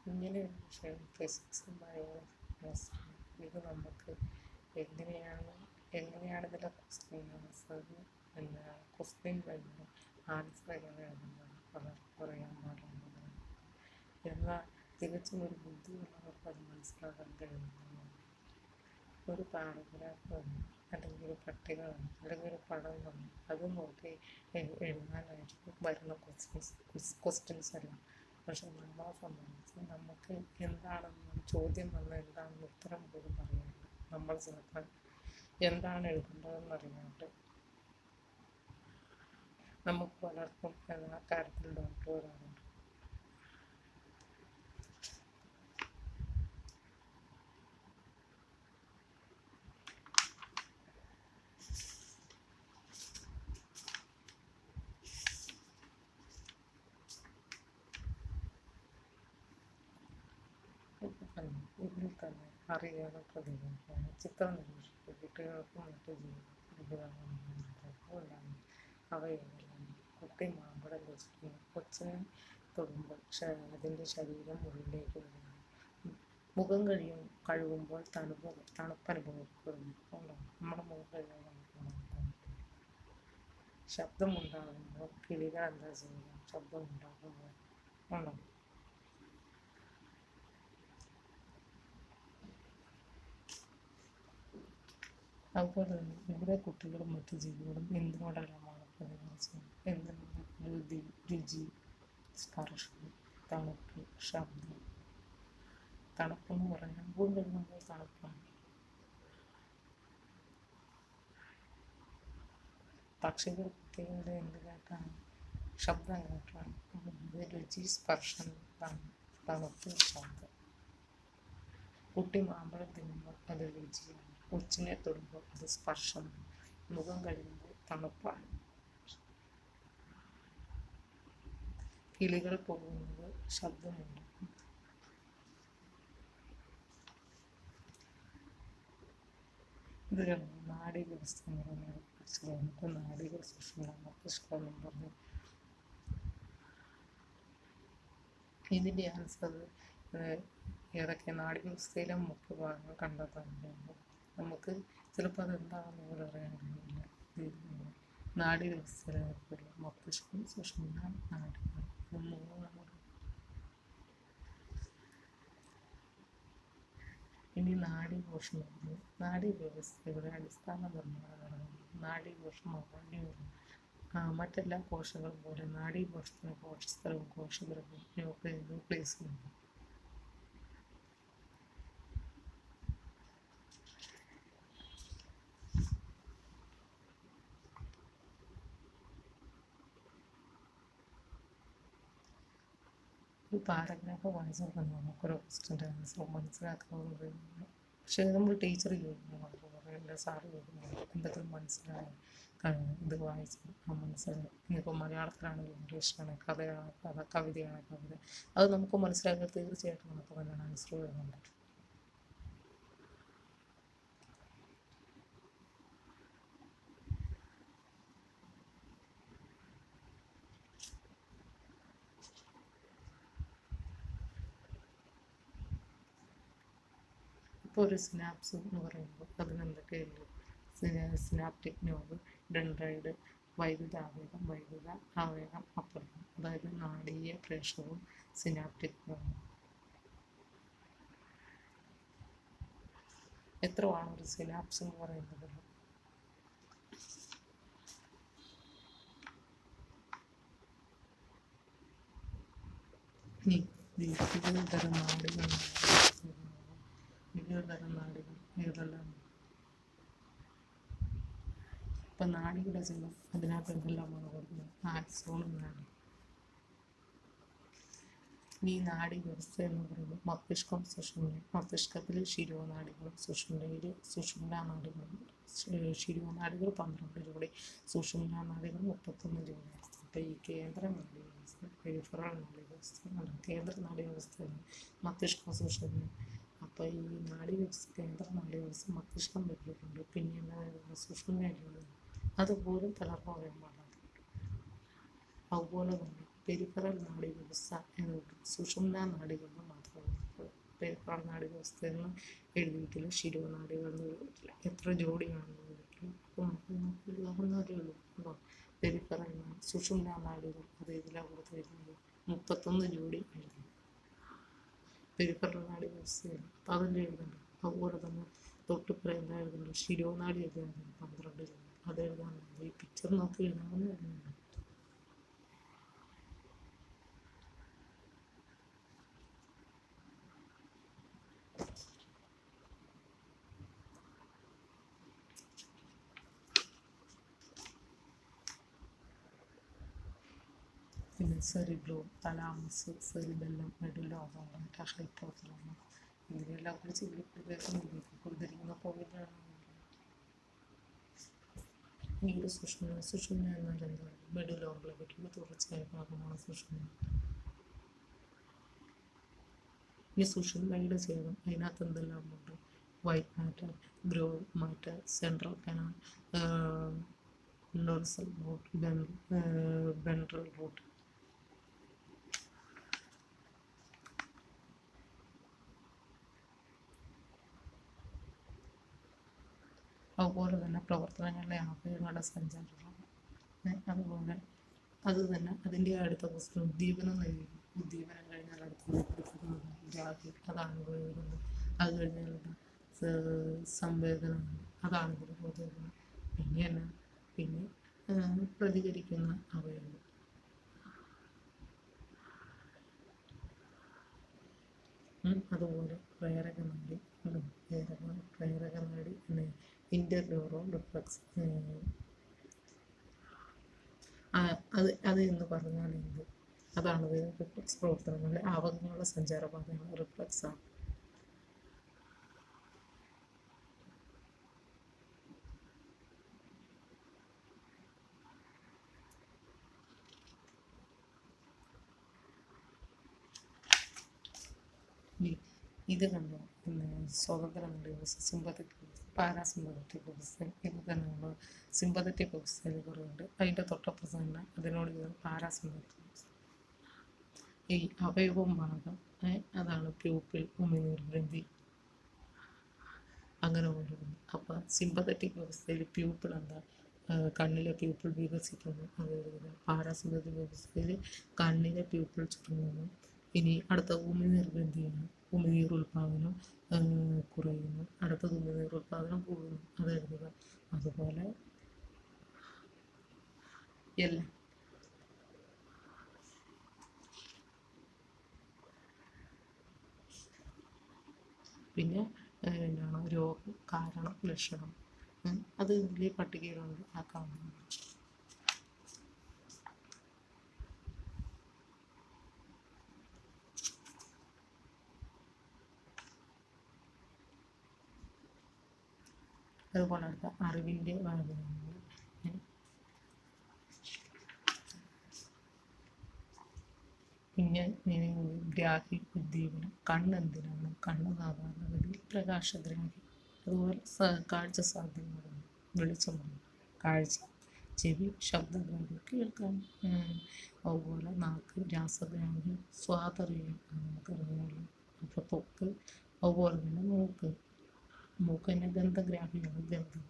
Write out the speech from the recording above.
ഇങ്ങനെയൊരു വിഷയം ഫിസിക്സും ബയോളജി ഇത് നമുക്ക് എങ്ങനെയാണ് ഇതിലെ ക്വസ്റ്റ്യൻ ആൻസർ പിന്നെ ക്വസ്റ്റ്യൻ കഴിഞ്ഞ് ആൻസർ എങ്ങനെ എഴുതുന്നത് പറയാൻ പാടുള്ളത് എന്നാൽ തികച്ചും ഒരു ബുദ്ധിയുള്ളവർക്ക് അത് മനസ്സിലാക്കാൻ കഴിയുന്നത് ഒരു പാരഗ്രാഫ് വന്നു അല്ലെങ്കിൽ ഒരു പട്ടിക വന്നു അല്ലെങ്കിൽ ഒരു പടം വന്നു അത് നോക്കി എഴുതാനായിട്ട് വരുന്ന ക്വസ്റ്റ്യൻസ് അല്ല. പക്ഷെ നമ്മളെ സംബന്ധിച്ച് നമുക്ക് എന്താണെന്ന് ചോദ്യം വന്ന് എന്താണെന്ന് ഉത്തരം പോലും അറിയാണ്ട് നമ്മൾ ചിലപ്പോൾ എന്താണ് എഴുതേണ്ടതെന്ന് അറിയാണ്ട് നമുക്ക് പലർക്കും എല്ലാ കാര്യത്തിൽ ഡൗട്ട് വരാറുണ്ട്. ഇതിൽ തന്നെ അറിയാതെ പ്രതികരിക്കുകയാണ് ചിത്രം നിരീക്ഷിക്കുക കുട്ടികൾക്കും മറ്റു ജീവിതങ്ങളും അവയെല്ലാം കുട്ടി മാമ്പഴം രസിക്കുന്നു കൊച്ചിനെ തൊടുമ്പോൾ അതിൻ്റെ ശരീരം ഉള്ളിലേക്ക് വരുന്നു മുഖം കഴുകുമ്പോൾ തണുപ്പ് അനുഭവപ്പെടുന്നു നമ്മുടെ മുഖം കഴുകാൻ ശബ്ദമുണ്ടാകുമ്പോൾ കിളികൾ എന്താ ചെയ്യുക ശബ്ദമുണ്ടാകുമ്പോൾ ഉണ്ടോ. അതുപോലെ തന്നെ ഇവിടെ കുട്ടികളും മറ്റു ജീവികളും എന്തിനോടെല്ലാമാണ് പ്രതികരിച്ചത് എന്തിനോട് രുചി സ്പർശം തണുപ്പ് ശബ്ദം തണുപ്പെന്ന് പറഞ്ഞാൽ മുഖം കഴുകുമ്പോൾ തണുപ്പാണ്. പക്ഷികൾ കുട്ടികളുടെ എന്ത് കേട്ടാണ് ശബ്ദം കേട്ടാണ്. രുചി സ്പർശം തണുപ്പ് ശബ്ദം. കുട്ടി മാമ്പഴം തിന്നുമ്പോൾ അത് രുചിയാണ് കൊച്ചിനെ തൊടുമ്പോൾ അത് സ്പർശമാണ് മുഖം കഴുകുമ്പോൾ തണുപ്പാണ്. കിളികൾ പോകുന്നത് ശബ്ദമുണ്ട്. ഇതൊരു നാഡീവ്യവസ്ഥ എന്ന് പറയുന്നത് നാഡികൾ സുഷുമ്ന മസ്തിഷ്കം എന്നും പറഞ്ഞു. ഇതിൻ്റെ ആൻസർ ഏതൊക്കെ നാഡീവ്യവസ്ഥയിലെ മുഖ്യ ഭാഗങ്ങൾ കണ്ടെത്താൻ കഴിയുമ്പോൾ നമുക്ക് ചിലപ്പോൾ അതെന്താണെന്ന് പോലും അറിയാൻ കഴിയില്ല. നാഡീവ്യവസ്ഥയിലെ മസ്തിഷ്കം സുഷുമ്ന നാഡികൾ ഇനി നാഡീവ്യവസ്ഥയുടെ അടിസ്ഥാന നിർമ്മാണം നാഡീകോശം മറ്റെല്ലാ കോശങ്ങളും പോലെ നാഡീകോശത്തിന് കോശസ്ഥലവും കോശദ്രവ്യവും ന്യൂക്ലിയസുമുണ്ട്. ഒരു പാരഗ്രാഫ് വായിച്ചാൽ തന്നെ നമുക്കൊരു ക്വസ്റ്റ്യൻ്റെ ആൻസർ മനസ്സിലാക്കുന്നത്. പക്ഷേ നമ്മൾ ടീച്ചർ ചോദിക്കുന്നു എൻ്റെ സാറ് ചോദിക്കുന്നു എന്തൊക്കെ മനസ്സിലായി ഇത് വായിച്ച് മനസ്സിലായി. ഇനിയിപ്പോൾ മലയാളത്തിലാണെങ്കിൽ ഇംഗ്ലീഷിലാണ് കഥയാണ് കവിതയാണ് കവിത അത് നമുക്ക് മനസ്സിലാക്കിയാൽ തീർച്ചയായിട്ടും നമുക്ക് തന്നെയാണ് ആൻസർ എഴുതാൻ പറ്റും. ഇപ്പോൾ ഒരു സിനാപ്സ് എന്ന് പറയുമ്പോൾ അതിനെന്തൊക്കെയുണ്ട്? സിനാപ്റ്റിക് ന്യൂറോൺ ഡെൻഡ്രൈഡ് വൈദ്യുത ആവേഗം അപ്പുറം അതായത് നാടീയ പ്രേഷകവും സിനാപ്റ്റിക് ന്യൂറോൺ. എത്രയാണ് ഒരു സിനാപ്സ് എന്ന് പറയുന്നത്? വിവിധ തരം നാടികൾ ഏതെല്ലാം? ഇപ്പം നാടിയുടെ ചിഹ്നം അതിനകത്ത് എന്തെല്ലാമാണ് കൊടുക്കുന്നത്? ആക്സോണും നാടി. ഈ നാഡി വ്യവസ്ഥ എന്ന് പറയുന്നത് മസ്തിഷ്കം സുഷുമ്ന മസ്തിഷ്കത്തിൽ ശിരോനാടികളും സുഷുമ്നാ നാടികളും ശിരോനാടികൾ 12 ജോഡി സുഷുമ്നാ നാടികൾ 31 ജോഡി. അപ്പോൾ ഈ കേന്ദ്ര നാഡി വ്യവസ്ഥ പെരിഫറൽ നാഡി വ്യവസ്ഥ കേന്ദ്ര നാഡി വ്യവസ്ഥയാണ് മസ്തിഷ്കം സുഷുമ്ന. അപ്പോൾ ഈ നാഡി വ്യവസ്ഥ കേന്ദ്ര നാഡി വ്യവസ്ഥ മസ്തിഷ്കം വരുന്നുണ്ട് പിന്നെ സുഷുമ്നയിലുള്ളത് അതുപോലും പലർക്കും അറിയാൻ പാടില്ല. അതുപോലെ തന്നെ പെരിഫറൽ നാഡീവ്യവസ്ഥ എന്നുണ്ട്. സുഷുമ്നാ നാഡികളിൽ മാത്രമാണ്. പെരിഫറൽ നാഡീവ്യവസ്ഥ എന്ന് എഴുതിയിട്ടില്ല, ശിരോനാഡികൾ എന്ന് എഴുതിയിട്ടില്ല. എത്ര ജോഡിയാണെന്ന് എഴുതിയിട്ടില്ല. അപ്പോൾ നമുക്ക് എഴുതാവുന്നതേ ഉള്ളൂ. അപ്പോൾ പെരിഫറൽ സുഷുമ്നാ നാഡികൾ അത് ഇതിലാണ് കൊടുത്ത് വരുന്നത്. 31 ജോഡി എഴുതി പെരിഫറൽ നാഡീവ്യവസ്ഥയാണ്. അപ്പോൾ അതെല്ലാം എഴുതണം. അതുപോലെ തന്നെ തൊട്ടിപ്പുറം എന്താ എഴുതുന്നത്, ശിരോനാഡി എഴുതാറുണ്ട് 12 ജോഡി. അത് എഴുതാറുണ്ട്. ഈ പിക്ചർ നോക്കി എഴുതാവുന്നതാണ്. പിന്നെ cerebrum, thalamus, cerebellum, medulla oblongata, hypothalamus, ഇതിനെല്ലാം കുറിച്ച് ഇവിടെ കൊടുത്തിരിക്കുന്ന പോയിന്റാണ്. പിന്നീട് സുഷുമ്ന. സുഷുമ്ന എന്നാൽ എന്താണ്? മെഡുല്ല ഓബ്ലാങ്കേറ്റയുടെ തുടർച്ചയായ ഭാഗമാണ് സുഷുമ്ന. ഈ സുഷുമ്നയുടെ ഛേദം അതിനകത്ത് എന്തെല്ലാം ഉണ്ട്? White matter, grey matter, central canal, dorsal root, ventral root. അതുപോലെ തന്നെ പ്രവർത്തനങ്ങളിലെ അവയവങ്ങളുടെ സഞ്ചാരമാണ്. അതുപോലെ അത് തന്നെ അതിൻ്റെ അടുത്ത ക്വസ്റ്റ്യൻ ഉദ്ദീപനം നൽകുന്നു. ഉദ്ദീപനം കഴിഞ്ഞാൽ അടുത്ത ജാതി, അതാണ് ഉപയോഗിക്കുന്നത്. അത് കഴിഞ്ഞാൽ സംവേദനമാണ്, അതാണ് ഇതിന് ബോധവൽക്കരണം. പിന്നെ എന്നാ, പിന്നെ പ്രതികരിക്കുന്ന അവയവം. അതുപോലെ പ്രേരകനാഡി, പ്രേരകനാഡി, ഇന്റർന്യൂറോൺ റിഫ്ലക്സ്, അത് എന്ന് പറഞ്ഞാൽ എന്ത്? അതാണ് റിഫ്ലക്സ് പ്രവർത്തനങ്ങളുടെ ആവകങ്ങളുടെ സഞ്ചാരപാതയാണ് റിഫ്ലക്സ് ആണ്. ഇത് കണ്ടോ, സ്വതന്ത്ര നാഡീവ്യവസ്ഥ, സിമ്പതറ്റിക് പാരാസിമ്പതറ്റിക് വ്യവസ്ഥ എന്ന് തന്നെ നമ്മൾ സിമ്പതറ്റിക് വ്യവസ്ഥ എന്ന് പറയുന്നുണ്ട്. അതിൻ്റെ തൊട്ടപ്പുറത്ത് തന്നെ അതിനോട് പാരാസിമ്പതറ്റിക് വ്യവസ്ഥ. ഈ അവയവം ഭാഗം അതാണ് പ്യൂപ്പിൾ, ഉമിനീർ ഗ്രന്ഥി, അങ്ങനെ കൊണ്ടുവരുന്നു. അപ്പം സിമ്പതറ്റിക് വ്യവസ്ഥയിൽ പ്യൂപ്പിൾ എന്താ, കണ്ണിലെ പ്യൂപ്പിൾ വികസിക്കുന്നു, അത് എഴുതുക. പാരാസിമ്പതറ്റിക് വ്യവസ്ഥയിൽ കണ്ണിലെ പ്യൂപ്പിൾ ചുരുങ്ങുന്നു. ഇനി അടുത്ത ഉമിനീർ ഗ്രന്ഥിയാണ്. ഉമിനീർ ഉൽപാദനം കുറയുന്നു, അടുത്തത് ഉമിനീർ ഉൽപാദനം കൂടുന്നു, അത് എഴുതുക. അതുപോലെ എല്ലാം. പിന്നെ എന്താണ് രോഗം, കാരണം, ലക്ഷണം, അത് ഇതിലെ പട്ടികയിലുണ്ട്, ആ കാണുന്നത്. അതുപോലെ അടുത്ത അറിവിൻ്റെ വാഹനങ്ങൾ. പിന്നെ ഗ്രാഹി ഉദ്ദീപനം. കണ്ണ് എന്തിനാണ്? കണ്ണ് സാധാരണഗതിയിൽ പ്രകാശഗ്രാഹി. അതുപോലെ കാഴ്ച സാധ്യമാണ്, വെളിച്ചമാണ് കാഴ്ച. ചെവി ശബ്ദഗ്രാഹി, കേൾക്കാൻ. അതുപോലെ നാക്ക് രാസഗ്രാഹി, സ്വാദറിയാൻ നമുക്കറിയാമല്ലോ. അപ്പോൾ ത്വക്ക്. അതുപോലെ തന്നെ മൂക്ക് തന്നെ ഗന്ധഗ്രാഹിയാണ്, ഗന്ധം.